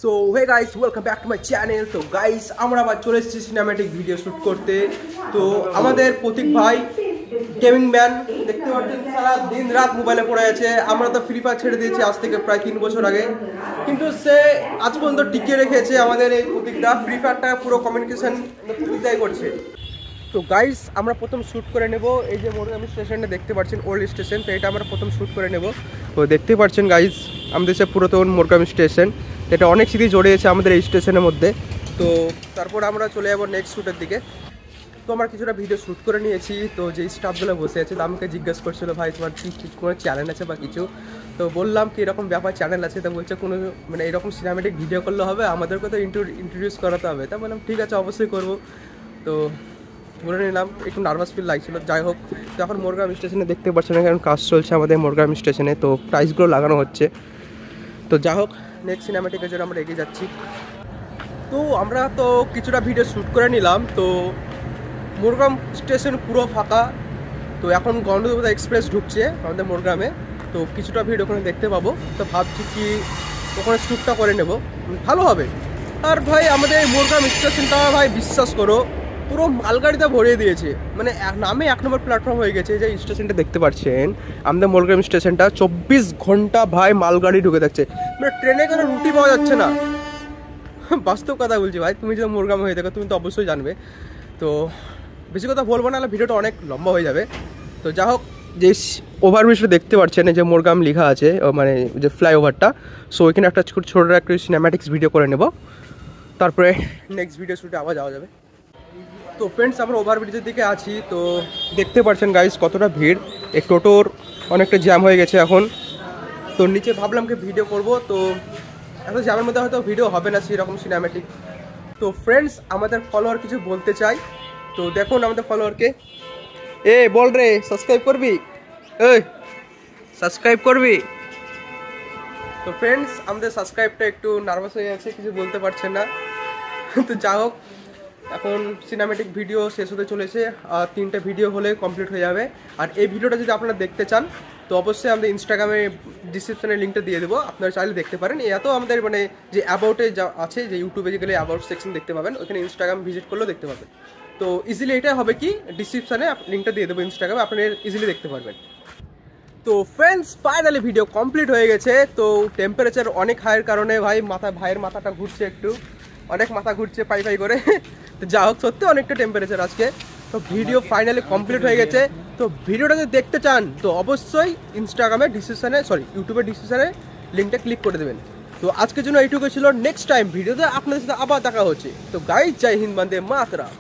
So hey guys, welcome back to my channel. তো guys, আমরা আবার চলে এসেছি সিনেম্যাটিক ভিডিও শ্যুট করতে। তো আমাদের প্রতীক ভাই গেমিং ম্যান দেখতে পাচ্ছেন, সারা দিন রাত মোবাইলে পড়ে আছে। আমরা তো ফ্রি ফায়ার ছেড়ে দিয়েছি আজ থেকে প্রায় 3 বছর আগে, কিন্তু সে আজ পর্যন্ত টিকিয়ে রেখেছে আমাদের এই প্রতীকটা। ফ্রি ফায়ারটা পুরো কমিউনিকেশন প্রতীকটাই করছে। তো গাইস, আমরা প্রথম শ্যুট করে নেব এই যে মোরগামি স্টেশনটা দেখতে পাচ্ছেন, ওল্ড স্টেশন। তো এটা আমরা প্রথম শ্যুট করে নেব। তো দেখতে পাচ্ছেন গাইস, আমাদের সে পুরাতন মোরগামি স্টেশন, এটা অনেক স্মৃতি জড়িয়েছে আমাদের এই স্টেশনের মধ্যে। তো তারপর আমরা চলে যাবো নেক্সট শ্যুটের দিকে। তো আমরা কিছুটা ভিডিও শ্যুট করে নিয়েছি। তো যেই স্টাফগুলো বসে আছে, তো আমাকে জিজ্ঞেস করছিলো, ভাই তোমার কি কোনো চ্যানেল আছে বা কিছু? তো বললাম কি এরকম ব্যাপার চ্যানেল আছে। তো বলছে কোনো মানে এরকম সিনেমেটিক ভিডিও করলে হবে, আমাদেরকে তো ইন্ট্রোডিউস করাতে হবে। তা বললাম ঠিক আছে, অবশ্যই করবো। তো বলে নিলাম, একটু নার্ভাস ফিল লাগছিল। যাই হোক, তো এখন মোরগাম স্টেশনে দেখতে পাচ্ছেন এখন কাজ চলছে আমাদের মোরগাম স্টেশনে। তো প্রাইসগুলো লাগানো হচ্ছে। তো যা হোক, নেক্সট সিনেমেটিকের জন্য আমরা এগিয়ে যাচ্ছি। তো আমরা তো কিছুটা ভিডিও শ্যুট করে নিলাম। তো মোরগাম স্টেশন পুরো ফাঁকা। তো এখন গণদেবতা এক্সপ্রেস ঢুকছে আমাদের মোরগ্রামে। তো কিছুটা ভিডিও ওখানে দেখতে পাবো। তো ভাবছি কি ওখানে শ্যুটটা করে নেব, ভালো হবে। আর ভাই আমাদের মোরগ্রাম স্টেশনটা ভাই বিশ্বাস করো পুরো মালগাড়িতে ভরিয়ে দিয়েছে। মানে নামে 1 নম্বর প্ল্যাটফর্ম হয়ে গেছে। যে স্টেশনটা দেখতে পাচ্ছেন আমাদের মোরগ্রাম স্টেশনটা, 24 ঘন্টা ভাই মালগাড়ি ঢুকে থাকছে। মানে ট্রেনে কোনো রুটি পাওয়া যাচ্ছে না। বাস্তব কথা বলছি ভাই, তুমি যদি মোরগ্রাম হয়ে থাকো তুমি তো অবশ্যই জানবে। তো বেশি কথা বলবো না, ভিডিওটা অনেক লম্বা হয়ে যাবে। তো যা হোক, যে ওভারব্রিজটা দেখতে পাচ্ছেন যে মোরগ্রাম লেখা আছে, মানে যে ফ্লাইওভারটা, সো ওইখানে একটা ছোটো একটা সিনেম্যাটিক্স ভিডিও করে নেব। তারপরে নেক্সট ভিডিও শ্যুটে আবার যাওয়া যাবে। তো ফ্রেন্ডস, আমরা ওভারব্রিজের দিকে আছি। তো দেখতে পাচ্ছেন গাইস কতটা ভিড়, এই টোটোর অনেকটা জ্যাম হয়ে গেছে এখন। তো নিচে ভাবলাম কি ভিডিও করব। তো এত জ্যামের মধ্যে হয়তো ভিডিও হবে না সেরকম সিনেম্যাটিক। তো ফ্রেন্ডস, আমাদের ফলোয়ার কিছু বলতে চাই। তো দেখুন আমাদের ফলোয়ারকে, বল রে সাবস্ক্রাইব করবি, সাবস্ক্রাইব করবি। তো ফ্রেন্ডস, আমাদের সাবস্ক্রাইবটা একটু নার্ভাস হয়ে আছে, কিছু বলতে পারছেন না। তো যা হোক, এখন সিনেম্যাটিক ভিডিও শেষ হতে চলেছে। আর 3টে ভিডিও হলে কমপ্লিট হয়ে যাবে। আর এই ভিডিওটা যদি আপনারা দেখতে চান, তো অবশ্যই আমাদের ইনস্টাগ্রামে ডিসক্রিপশনে লিঙ্কটা দিয়ে দেবো, আপনারা চাইলে দেখতে পারেন। এত আমাদের মানে যে অ্যাবাউটে যা আছে, যে ইউটিউবে গেলে অ্যাবাউট সেকশন দেখতে পাবেন, ওখানে ইনস্টাগ্রাম ভিজিট করলেও দেখতে পাবেন। তো ইজিলি এটাই হবে কি, ডিসক্রিপশানে লিঙ্কটা দিয়ে দেবো ইনস্টাগ্রামে, আপনারা ইজিলি দেখতে পারবেন। তো ফ্রেন্ডস, ফাইনালি ভিডিও কমপ্লিট হয়ে গেছে। তো টেম্পারেচার অনেক হাইয়ের কারণে ভাইয়ের মাথাটা ঘুরছে, একটু অনেক মাথা ঘুরছে পাই করে। তো যা হোক, সত্যি অনেকটা টেম্পারেচার আজকে। তো ভিডিও ফাইনালি কমপ্লিট হয়ে গেছে। তো ভিডিওটা যদি দেখতে চান, তো অবশ্যই ইউটিউবের ডিসক্রিপশনে লিঙ্কটা ক্লিক করে দেবেন। তো আজকের জন্য এইটুকু ছিল। নেক্সট টাইম ভিডিওতে আপনাদের সাথে আবার দেখা হচ্ছে। তো গাইস, জয় হিন্দ, বন্দে মাতরম।